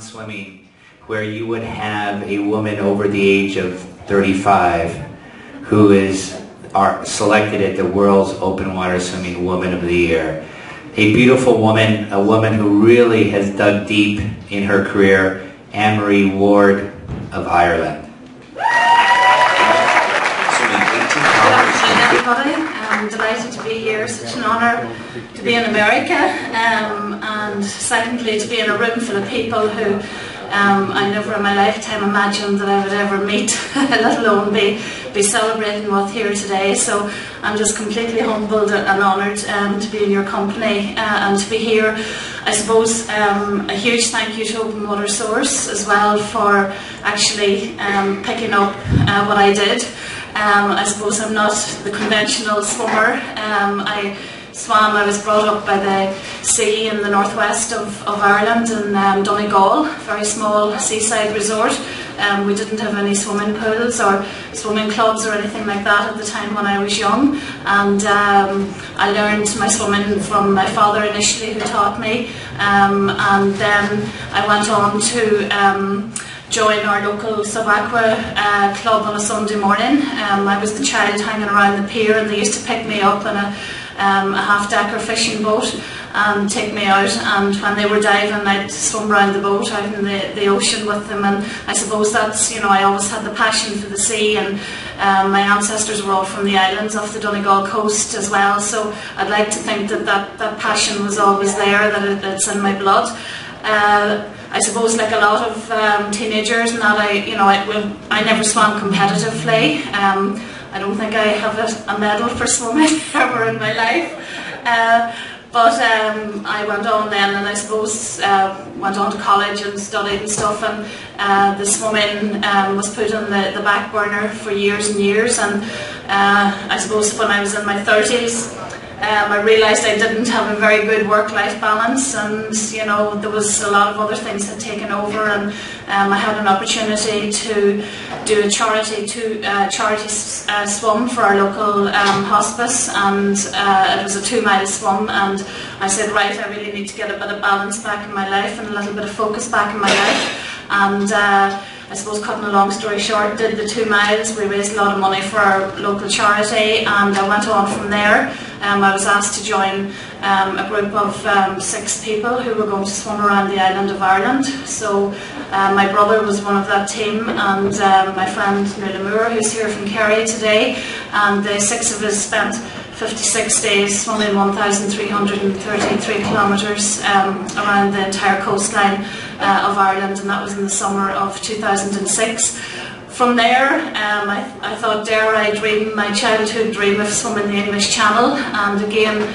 Swimming, where you would have a woman over the age of 35 who is selected at the World's Open Water Swimming Woman of the Year. A beautiful woman, a woman who really has dug deep in her career, Annemarie Ward of Ireland. Good afternoon, everybody. I'm delighted to be here. Such an honour to be in America, and secondly to be in a room full of people who I never in my lifetime imagined that I would ever meet, let alone be celebrating with here today. So I'm just completely humbled and honoured to be in your company and to be here. I suppose a huge thank you to Open Water Source as well for actually picking up what I did. I suppose I'm not the conventional swimmer. I was brought up by the sea in the northwest of Ireland in Donegal, a very small seaside resort. We didn't have any swimming pools or swimming clubs or anything like that at the time when I was young, and I learned my swimming from my father initially, who taught me, and then I went on to join our local sub-aqua club on a Sunday morning. I was the child hanging around the pier, and they used to pick me up in a half-decker fishing boat and take me out, and when they were diving I'd swim around the boat out in the ocean with them. And I suppose that's, you know, I always had the passion for the sea, and my ancestors were all from the islands off the Donegal coast as well, so I'd like to think that passion was always there, that it's in my blood. I suppose, like a lot of teenagers, and that I never swam competitively. I don't think I have a medal for swimming ever in my life, but I went on then, and I suppose went on to college and studied and stuff, and the swimming was put on the back burner for years and years. And I suppose when I was in my 30s, I realised I didn't have a very good work-life balance, and you know, there was a lot of other things had taken over, and I had an opportunity to do a charity swim for our local hospice, and it was a 2-mile swim, and I said, right, I really need to get a bit of balance back in my life and a little bit of focus back in my life. And I suppose, cutting a long story short, did the 2 miles. We raised a lot of money for our local charity, and I went on from there. I was asked to join a group of 6 people who were going to swim around the island of Ireland. So my brother was one of that team, and my friend Munatones, who's here from Kerry today, and the 6 of us spent 56 days swimming 1,333 kilometres around the entire coastline of Ireland, and that was in the summer of 2006. From there, I thought, dare I dream my childhood dream of swimming the English Channel, and again,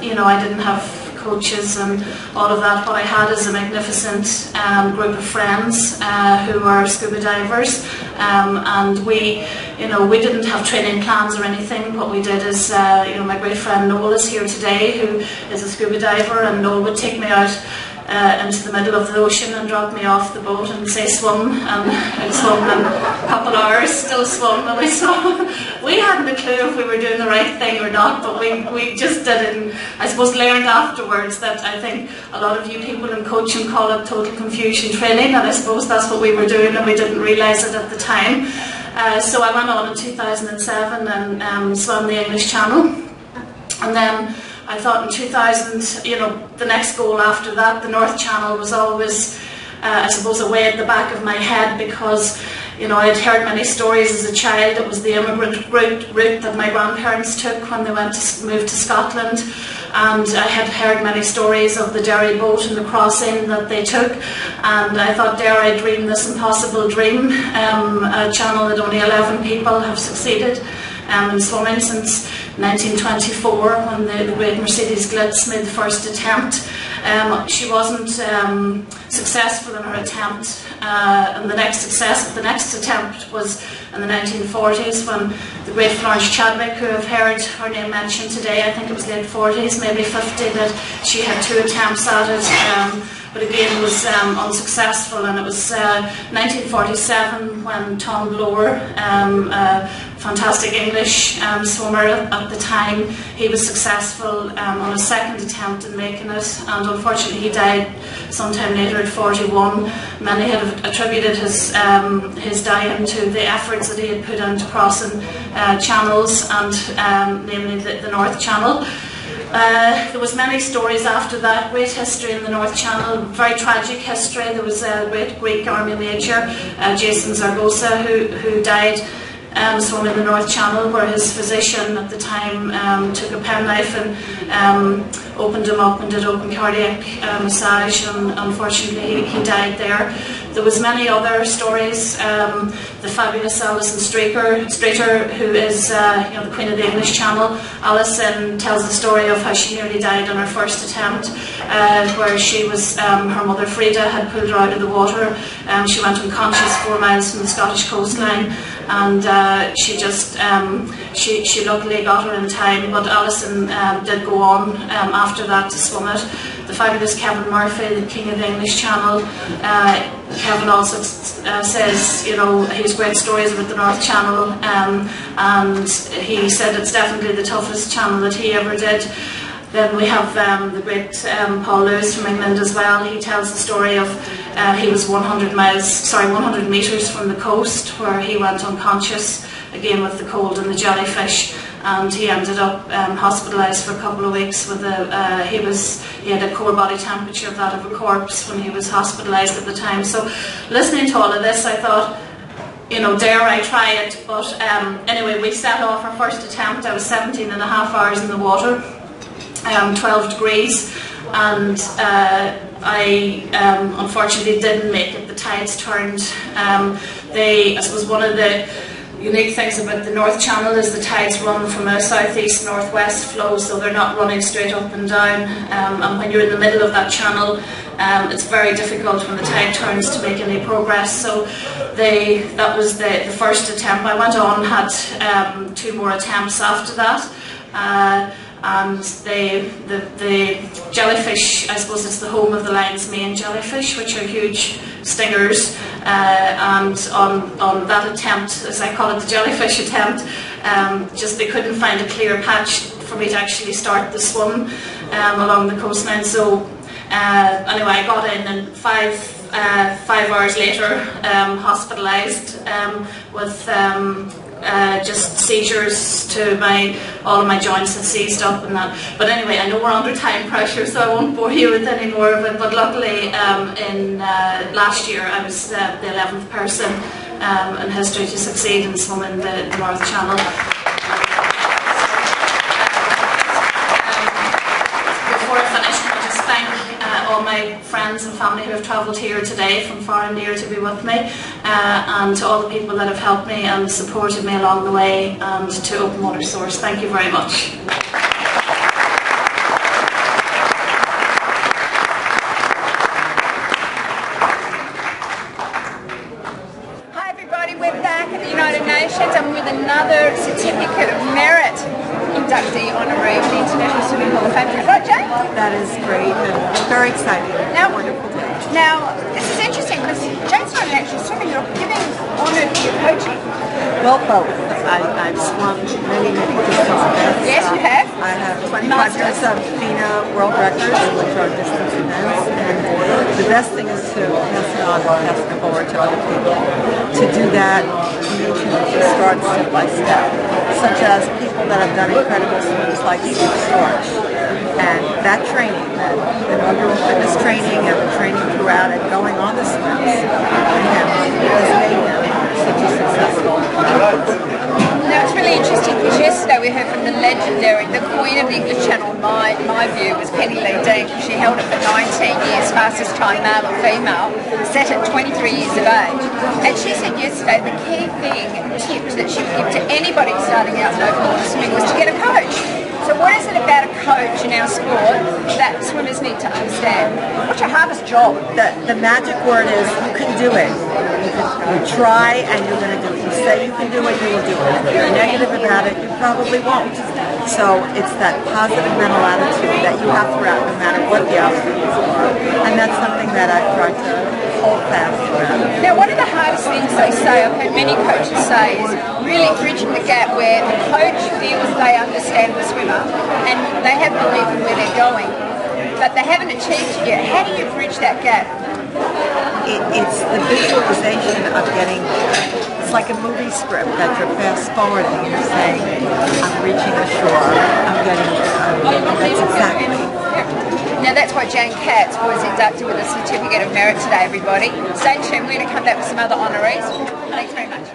you know, I didn't have coaches and all of that. What I had is a magnificent group of friends who were scuba divers, and we didn't have training plans or anything. What we did is, you know, my great friend Noel is here today, who is a scuba diver, and Noel would take me out into the middle of the ocean and drop me off the boat and say swim, and I'd swim in a couple of hours, still swim, and we swam. We hadn't a clue if we were doing the right thing or not, but we just did it, and I suppose learned afterwards that I think a lot of you people in coaching call it total confusion training, and I suppose that's what we were doing, and we didn't realise it at the time. So I went on in 2007 and swam the English Channel, and then I thought in 2000, you know, the next goal after that, the North Channel, was always, I suppose, a way at the back of my head, because, you know, I had heard many stories as a child. It was the immigrant route that my grandparents took when they moved to Scotland, and I had heard many stories of the Derry boat and the crossing that they took, and I thought, dare I dream this impossible dream, a channel that only 11 people have succeeded in swimming since 1924, when the great Mercedes Glitz made the first attempt. She wasn't successful in her attempt, and the next attempt was in the 1940s, when the great Florence Chadwick, who I've heard her name mentioned today, I think it was late 40s, maybe 50, that she had 2 attempts at it. but again was unsuccessful. And it was 1947 when Tom Blower, fantastic English swimmer at the time, he was successful on a second attempt in making it, and unfortunately he died sometime later at 41. Many had attributed his dying to the efforts that he had put into crossing channels, and namely the North Channel. There was many stories after that, great history in the North Channel, very tragic history. There was a great Greek army major, Jason Zaragoza, who died swimming in the North Channel, where his physician at the time took a penknife and opened him up and did open cardiac massage, and unfortunately he died there. There was many other stories. The fabulous Alison Streeter, who is the Queen of the English Channel. Alison tells the story of how she nearly died on her first attempt, where she was, her mother Frida had pulled her out of the water. She went unconscious 4 miles from the Scottish coastline, and she just she luckily got her in time, but Alison did go on after that to swim it. The fabulous Kevin Murphy, the King of the English Channel. Kevin also says, you know, he has great stories about the North Channel, and he said it's definitely the toughest channel that he ever did. Then we have the great Paul Lewis from England as well. He tells the story of he was 100 metres from the coast, where he went unconscious, again with the cold and the jellyfish, and he ended up hospitalised for a couple of weeks with he had a core body temperature of that of a corpse when he was hospitalised at the time. So listening to all of this, I thought, you know, dare I try it? But anyway, we set off our first attempt. I was 17 and a half hours in the water, 12 degrees, and I unfortunately didn't make it. The tides turned. I suppose one of the unique things about the North Channel is the tides run from a southeast-northwest flow, so they're not running straight up and down, and when you're in the middle of that channel, it's very difficult when the tide turns to make any progress. So that was the first attempt. I went on, had 2 more attempts after that, and the jellyfish, I suppose it's the home of the lion's mane jellyfish, which are huge stingers, and on that attempt, as I call it, the jellyfish attempt, just they couldn't find a clear patch for me to actually start the swim along the coastline. So anyway, I got in, and 5 hours later, hospitalised with just seizures to all of my joints had seized up and that. But anyway, I know we're under time pressure, so I won't bore you with any more of it. But luckily, in last year, I was the 11th person in history to succeed in swimming the North Channel. Before I finish, I'll just thank all my friends and family who have travelled here today from far and near to be with me, and to all the people that have helped me and supported me along the way, and to Open Water Source. Thank you very much. Hi everybody, we're back at the United Nations and with another Certificate of Merit inductee honoree of the International Swimming Hall of Fame. Right, Jane? That is great and very exciting. Now, wonderful day. Now, this is interesting because Jane's not an actual swimmer. You're giving honour to your coaching. Well, both. I've swum many distance. Yes, you have. I have 25 years of FINA world records, which are distance events, and the best thing is to pass it on, pass it forward to other people. To do that, you need to start step by step, such as people that have done incredible swims like Steve Storch. And that training, that inaugural fitness training and the training throughout and going on the swims, has made him such a successful Now it's really interesting because yesterday we heard from the legendary, the Queen of the English Channel, my view was Penny Lee Dean. She held it for 19 years, fastest time male or female, set at 23 years of age. And she said yesterday the key tip that she would give to anybody starting out in open water swimming was to get a coach. So what is it about a coach in our sport that swimmers need to understand? What's your hardest job? The magic word is you can do it. You try and you're going to do it. You say you can do it, you will do it. If you're negative about it, you probably won't. So it's that positive mental attitude that you have throughout, no matter what the obstacles are. And that's something that I've tried to hold fast throughout. Now, one of the hardest things they say, I've heard many coaches say, is really bridging the gap where the coach feels they understand the swimmer and they have belief in where they're going, but they haven't achieved it yet. How do you bridge that gap? It's the visualization of getting there. It's like a movie script that you're fast forwarding and you're saying, I'm reaching the shore, I'm getting there. That's exactly. Now that's why Jane Katz was inducted with a Certificate of Merit today, everybody. Stay tuned, we're going to come back with some other honorees. Thanks very much.